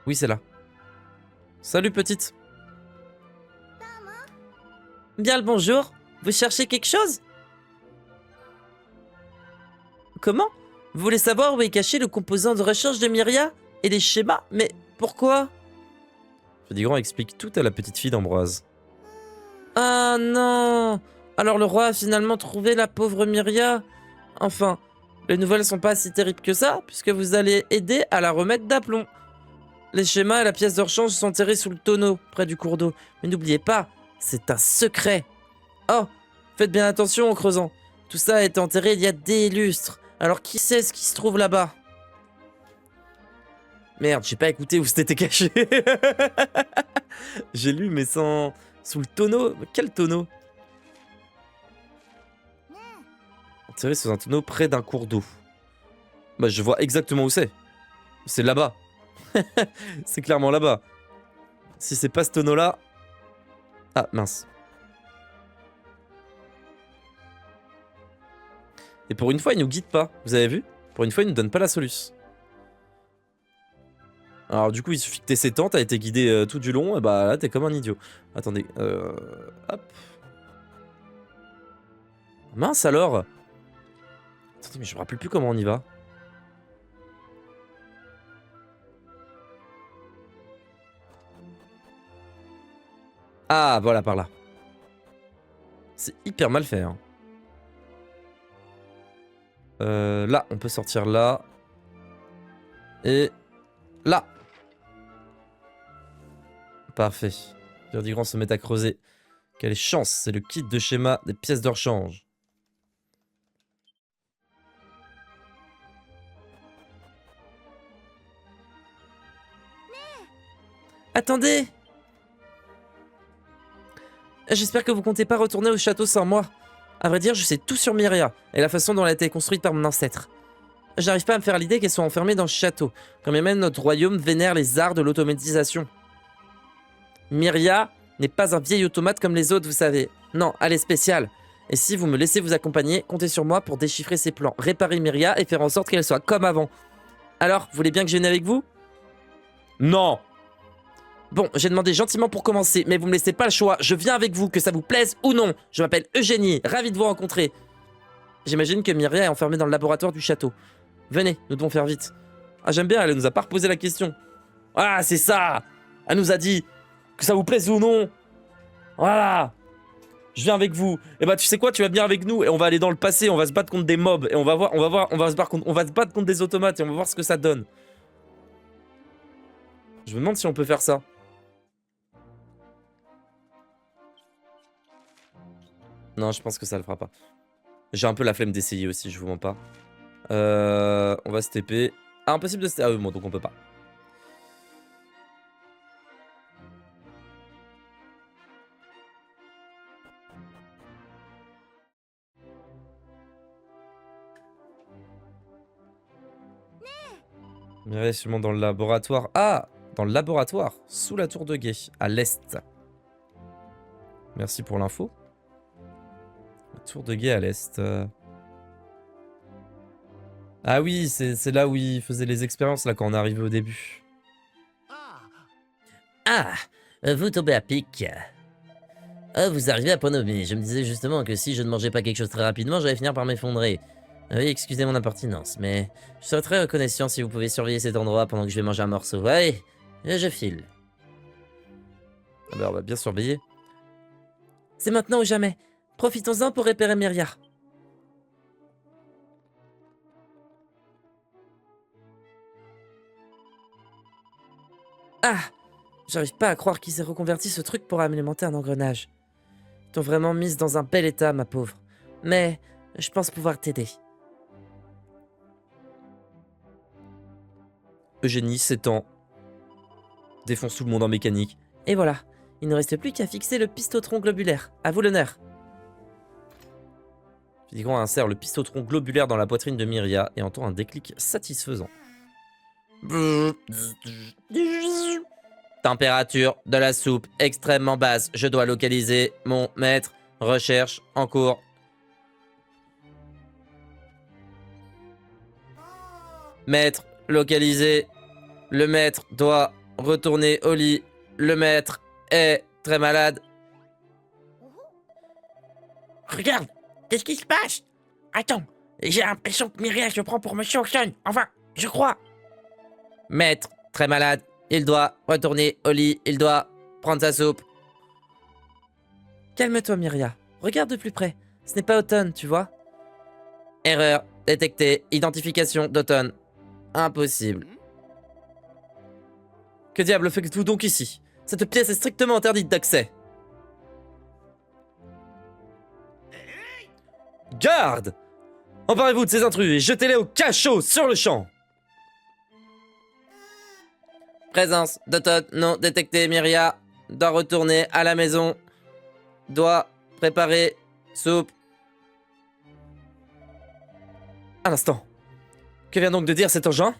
A: Oui, c'est là. Salut, petite.
C: Bien le bonjour. Vous cherchez quelque chose? Comment? Vous voulez savoir où est caché le composant de rechange de Myria? Et les schémas? Mais pourquoi?
A: Fedigrand explique tout à la petite fille d'Ambroise.
C: Ah non! Alors le roi a finalement trouvé la pauvre Myria? Enfin, les nouvelles sont pas si terribles que ça, puisque vous allez aider à la remettre d'aplomb. Les schémas et la pièce de rechange sont enterrés sous le tonneau, près du cours d'eau. Mais n'oubliez pas, c'est un secret. Oh, faites bien attention en creusant. Tout ça a été enterré il y a des lustres. Alors qui sait ce qui se trouve là-bas?
A: Merde, j'ai pas écouté où c'était caché. J'ai lu, mais sans... Sous le tonneau. Quel tonneau? Enterré sous un tonneau près d'un cours d'eau. Bah, je vois exactement où c'est. C'est là-bas. C'est clairement là-bas. Si c'est pas ce tonneau-là... Ah, mince. Et pour une fois, il nous guide pas. Vous avez vu? Pour une fois, il nous donne pas la soluce. Alors du coup, il suffit que t'aies 7 ans, t'as été guidé tout du long, et bah là, t'es comme un idiot. Attendez, hop. Mince alors. Attendez, mais je me rappelle plus comment on y va. Ah, voilà, par là. C'est hyper mal fait, hein. Là, on peut sortir là. Et là. Parfait. Verdigrand se met à creuser. Quelle chance, c'est le kit de schéma des pièces de rechange.
C: Attendez! J'espère que vous comptez pas retourner au château sans moi. À vrai dire, je sais tout sur Myria et la façon dont elle a été construite par mon ancêtre. J'arrive pas à me faire l'idée qu'elle soit enfermée dans le château, quand bien même notre royaume vénère les arts de l'automatisation. Myria n'est pas un vieil automate comme les autres, vous savez. Non, elle est spéciale. Et si vous me laissez vous accompagner, comptez sur moi pour déchiffrer ses plans, réparer Myria et faire en sorte qu'elle soit comme avant. Alors, vous voulez bien que je vienne avec vous?
A: Non!
C: Bon, j'ai demandé gentiment pour commencer, mais vous me laissez pas le choix. Je viens avec vous, que ça vous plaise ou non. Je m'appelle Eugénie, ravi de vous rencontrer. J'imagine que Myria est enfermée dans le laboratoire du château. Venez, nous devons faire vite. Ah, j'aime bien, elle nous a pas reposé la question. Ah, c'est ça! Elle nous a dit que ça vous plaise ou non. Voilà! Je viens avec vous. Et bah, tu sais quoi, tu vas venir avec nous et on va aller dans le passé, on va se battre contre des mobs et on va se battre contre des automates et on va voir ce que ça donne. Je me demande si on peut faire ça. Non, je pense que ça le fera pas. J'ai un peu la flemme d'essayer aussi, je vous mens pas. On va se TP. Ah, impossible de se... Ah oui, bon, donc on peut pas.
A: Mireille est sûrement dans le laboratoire. Ah, dans le laboratoire, sous la tour de guet, à l'est. Merci pour l'info. La tour de guet à l'est. Ah oui, c'est là où il faisait les expériences, là, quand on est arrivé au début.
B: Ah, vous tombez à pic. Ah, vous arrivez à point nommé. Je me disais justement que si je ne mangeais pas quelque chose très rapidement, j'allais finir par m'effondrer. Oui, excusez mon impertinence, mais je serais très reconnaissant si vous pouvez surveiller cet endroit pendant que je vais manger un morceau. Allez, je file.
A: Ah bah, on va bien surveiller.
C: C'est maintenant ou jamais. Profitons-en pour repérer Myria. Ah! J'arrive pas à croire qu'ils aient reconverti ce truc pour alimenter un engrenage. Ils t'ont vraiment mise dans un bel état, ma pauvre. Mais je pense pouvoir t'aider.
A: Eugénie s'étend. Défonce tout le monde en mécanique.
C: Et voilà, il ne reste plus qu'à fixer le pistotron globulaire. À vous l'honneur.
A: Figurant insère le pistotron globulaire dans la poitrine de Myria et entend un déclic satisfaisant.
B: Température de la soupe extrêmement basse. Je dois localiser mon maître. Recherche en cours. Maître localisé. Le maître doit retourner au lit. Le maître est très malade.
D: Regarde, qu'est-ce qui se passe? Attends, j'ai l'impression que Myria se prend pour Monsieur Oxon. Enfin, je crois.
B: Maître très malade. Il doit retourner au lit. Il doit prendre sa soupe.
C: Calme-toi, Myria. Regarde de plus près. Ce n'est pas Automne, tu vois.
B: Erreur détectée. Identification d'Automne. Impossible.
A: Que diable faites-vous donc ici? Cette pièce est strictement interdite d'accès. Garde! Emparez-vous de ces intrus et jetez-les au cachot sur le champ!
B: Présence d'Automne non détectée. Myria doit retourner à la maison. Doit préparer soupe.
A: Un instant. Que vient donc de dire cet engin?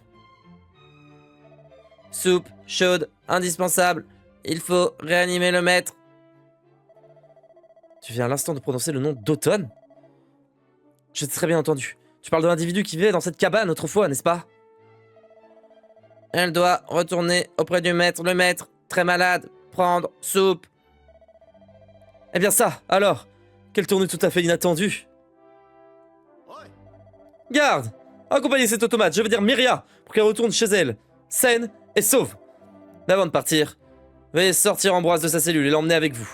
B: Soupe chaude, indispensable. Il faut réanimer le maître.
A: Tu viens à l'instant de prononcer le nom d'Automne? Je t'ai très bien entendu. Tu parles de l'individu qui vivait dans cette cabane autrefois, n'est-ce pas?
B: Elle doit retourner auprès du maître. Le maître, très malade. Prendre soupe.
A: Eh bien ça, alors. Quelle tournée tout à fait inattendue. Garde! Accompagnez cet automate, je veux dire Myria, pour qu'elle retourne chez elle, saine et sauve. Mais avant de partir, veuillez sortir Ambroise de sa cellule et l'emmener avec vous.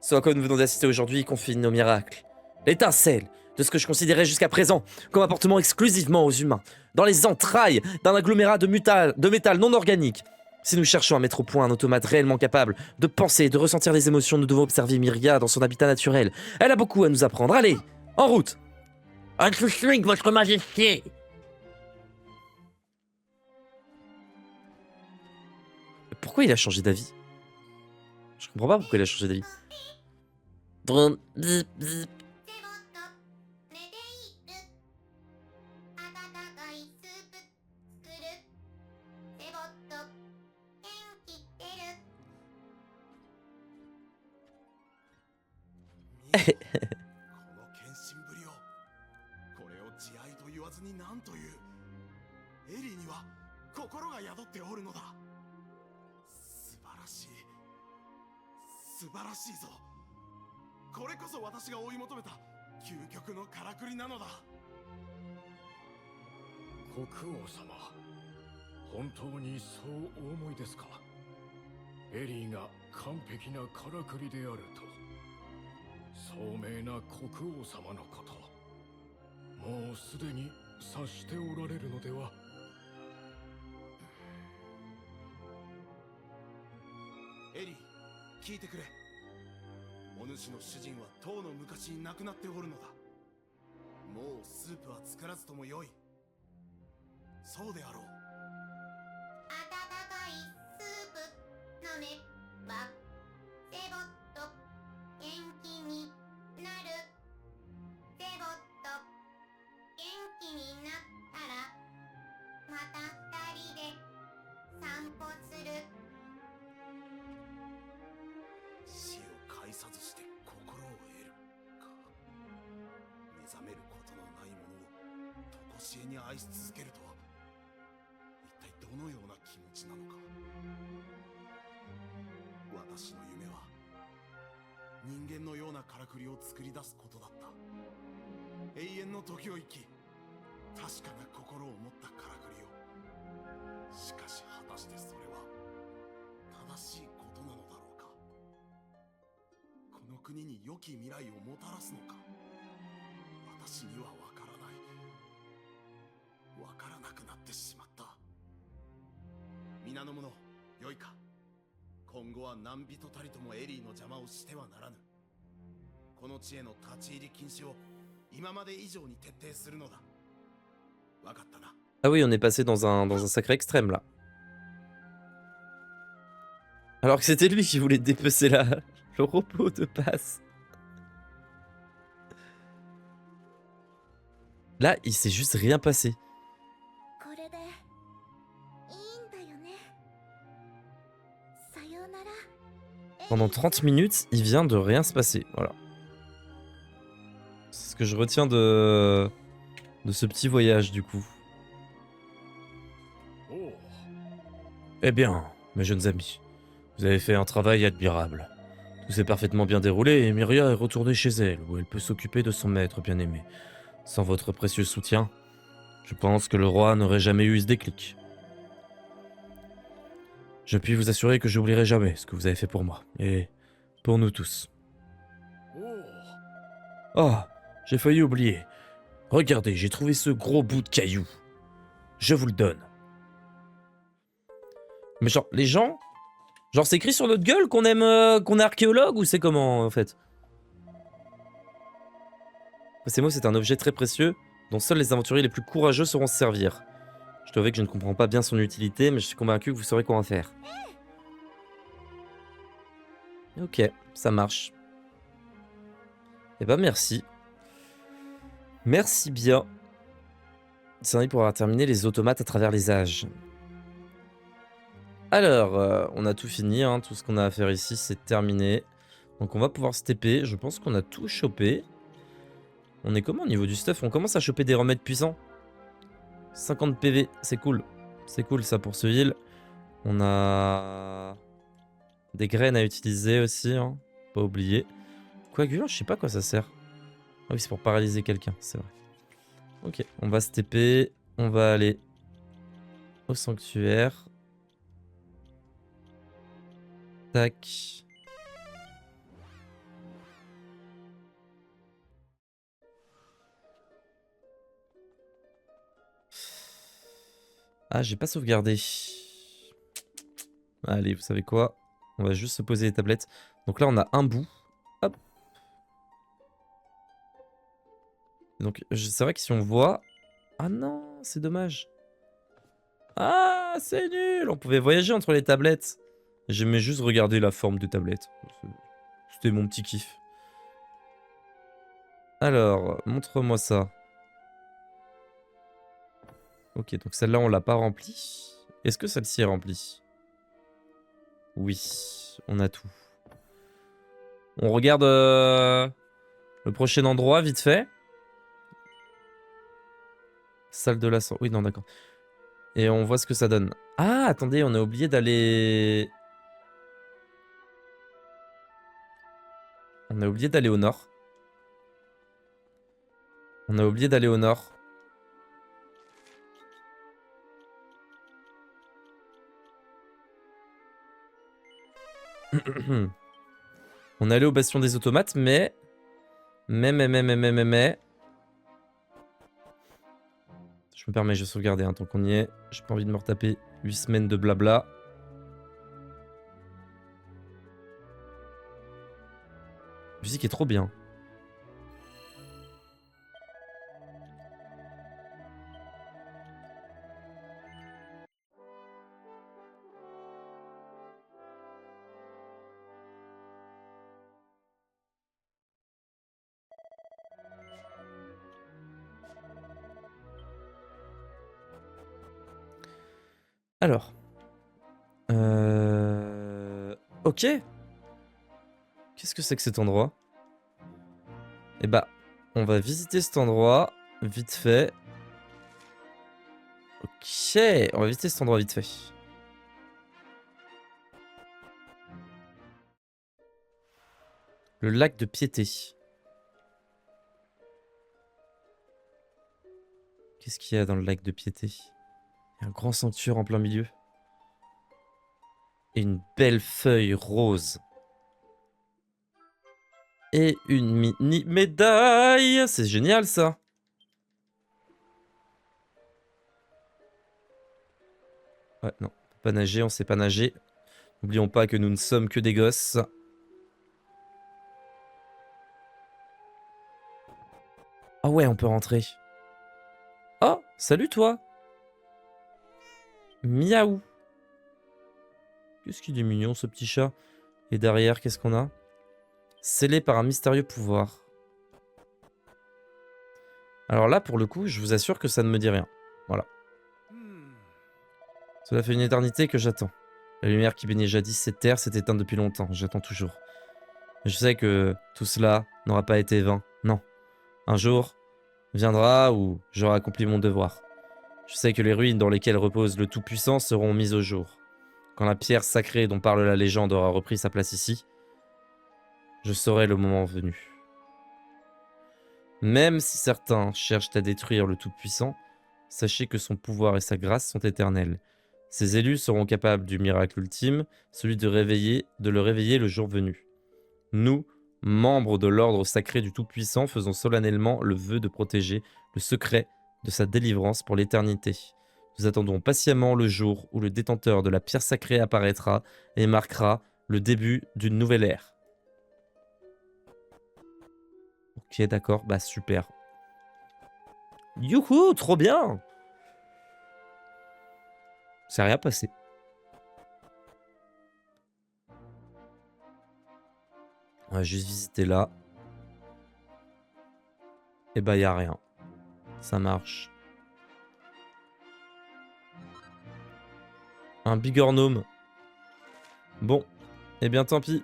A: Ce à quoi nous venons d'assister aujourd'hui confine nos miracles. L'étincelle de ce que je considérais jusqu'à présent comme appartenant exclusivement aux humains, dans les entrailles d'un agglomérat de métal non organique. Si nous cherchons à mettre au point un automate réellement capable de penser et de ressentir les émotions, nous devons observer Myria dans son habitat naturel. Elle a beaucoup à nous apprendre. Allez, en route!
D: Un souci, votre majesté.
A: Pourquoi il a changé d'avis? Je comprends pas pourquoi il a changé d'avis.
B: Vroom, zip, zip.
E: えに愛し続けるとは一体どのような気持ちなのか。私の夢は人間のようなからくりを作り出すことだった。永遠の時を生き確かな心を持ったからくりを。しかし果たしてそれは正しいことなのだろうか。この国に良き未来をもたらすのか。私にはわからない。わからなくなってしまった。皆の者、よいか。今後は何人たりともエリーの邪魔をしてはならぬ。この地への立ち入り禁止を今まで以上に徹底するのだ。わかったな。
A: Ah oui, on est passé dans un sacré extrême là. Alors que c'était lui qui voulait dépecer le robot de passe. Là, il s'est juste rien passé.
F: これでいいんだよね。さようなら。
A: Pendant 30 minutes, il vient de rien se passer. Voilà. C'est ce que je retiens de ce petit voyage du coup. Eh bien, mes jeunes amis, vous avez fait un travail admirable. Tout s'est parfaitement bien déroulé et Myria est retournée chez elle, où elle peut s'occuper de son maître bien-aimé. Sans votre précieux soutien, je pense que le roi n'aurait jamais eu ce déclic. Je puis vous assurer que j'oublierai jamais ce que vous avez fait pour moi, et pour nous tous. Oh, j'ai failli oublier. Regardez, j'ai trouvé ce gros bout de caillou. Je vous le donne. Mais genre, les gens... Genre, c'est écrit sur notre gueule qu'on aime... qu'on est archéologue ou c'est comment, en fait? Ces mots, c'est un objet très précieux dont seuls les aventuriers les plus courageux sauront se servir. Je dois avouer que je ne comprends pas bien son utilité, mais je suis convaincu que vous saurez quoi en faire. Ok, ça marche. Eh ben, merci. Merci bien. C'est vrai pour avoir terminé les automates à travers les âges. Alors, on a tout fini, hein, tout ce qu'on a à faire ici, c'est terminé. Donc on va pouvoir se TP, je pense qu'on a tout chopé. On est comment au niveau du stuff? On commence à choper des remèdes puissants. 50 PV, c'est cool. C'est cool ça pour ce heal. On a des graines à utiliser aussi, hein, pas oublier. Coagulant, je sais pas à quoi ça sert. Ah oui, c'est pour paralyser quelqu'un, c'est vrai. Ok, on va se TP, on va aller au sanctuaire. Tac. Ah, j'ai pas sauvegardé. Allez, vous savez quoi? On va juste se poser les tablettes. Donc là, on a un bout. Hop. Donc, c'est vrai que si on voit... Ah non, c'est dommage. Ah, c'est nul. On pouvait voyager entre les tablettes. J'aimais juste regarder la forme des tablettes. C'était mon petit kiff. Alors, montre-moi ça. Ok, donc celle-là, on l'a pas remplie. Est-ce que celle-ci est remplie? Oui, on a tout. On regarde le prochain endroit, vite fait. Salle de l'ascenseur. Oui, non, d'accord. Et on voit ce que ça donne. Ah, attendez, on a oublié d'aller... On a oublié d'aller au nord. On a oublié d'aller au nord. On est allé au bastion des automates, mais... Mais... Je me permets, je vais sauvegarder tant qu'on y est. J'ai pas envie de me retaper 8 semaines de blabla. La musique est trop bien. Alors. Ok. Qu'est-ce que c'est que cet endroit? Eh bah, on va visiter cet endroit, vite fait. Ok, on va visiter cet endroit vite fait. Le lac de Piété. Qu'est-ce qu'il y a dans le lac de Piété? Il y a un grand sanctuaire en plein milieu. Et une belle feuille rose. Et une mini médaille. C'est génial ça. Ouais, non, on peut pas nager, on sait pas nager. N'oublions pas que nous ne sommes que des gosses. Ah ouais, on peut rentrer. Oh, salut toi. Miaou. Qu'est-ce qu'il est mignon ce petit chat. Et derrière, qu'est-ce qu'on a? Scellé par un mystérieux pouvoir. Alors là, pour le coup, je vous assure que ça ne me dit rien. Voilà. Cela fait une éternité que j'attends. La lumière qui baignait jadis cette terre s'est éteinte depuis longtemps. J'attends toujours. Mais je sais que tout cela n'aura pas été vain. Non. Un jour viendra où j'aurai accompli mon devoir. Je sais que les ruines dans lesquelles repose le Tout-Puissant seront mises au jour. Quand la pierre sacrée dont parle la légende aura repris sa place ici, je saurai le moment venu. Même si certains cherchent à détruire le Tout-Puissant, sachez que son pouvoir et sa grâce sont éternels. Ses élus seront capables du miracle ultime, celui de le réveiller le jour venu. Nous, membres de l'ordre sacré du Tout-Puissant, faisons solennellement le vœu de protéger le secret de sa délivrance pour l'éternité. Nous attendons patiemment le jour où le détenteur de la pierre sacrée apparaîtra et marquera le début d'une nouvelle ère. Ok, d'accord, bah super. Youhou, trop bien! C'est rien passé. On va juste visiter là. Et bah y a rien. Ça marche. Un bigornome. Bon. Eh bien tant pis.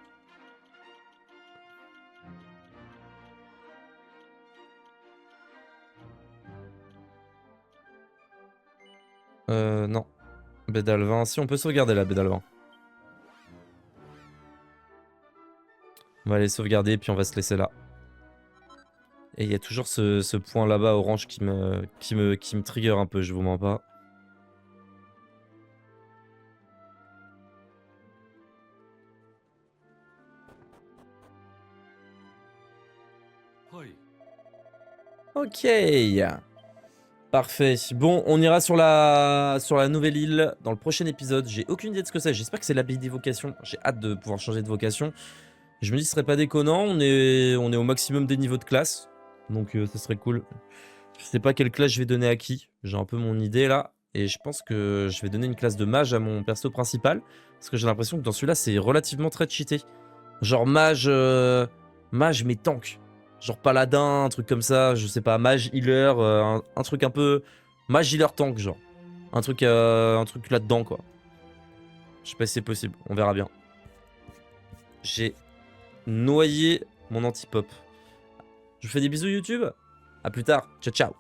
A: Non. Bédalvin. Si, on peut sauvegarder la Bédalvin. On va aller sauvegarder, puis on va se laisser là. Et il y a toujours ce point là-bas orange qui me trigger un peu, je vous mens pas. Ok. Parfait. Bon, on ira sur la nouvelle île dans le prochain épisode. J'ai aucune idée de ce que c'est. J'espère que c'est l'abbaye des vocations. J'ai hâte de pouvoir changer de vocation. Je me dis ce serait pas déconnant. On est au maximum des niveaux de classe. Donc ça serait cool. Je sais pas quelle classe je vais donner à qui. J'ai un peu mon idée là. Et je pense que je vais donner une classe de mage à mon perso principal. Parce que j'ai l'impression que dans celui-là, c'est relativement très cheaté. Genre mage mais tank. Genre paladin, un truc comme ça, je sais pas, mage healer, un truc un peu mage healer tank genre. Un truc là-dedans quoi. Je sais pas si c'est possible, on verra bien. J'ai noyé mon anti-pop. Je vous fais des bisous YouTube. À plus tard, ciao ciao.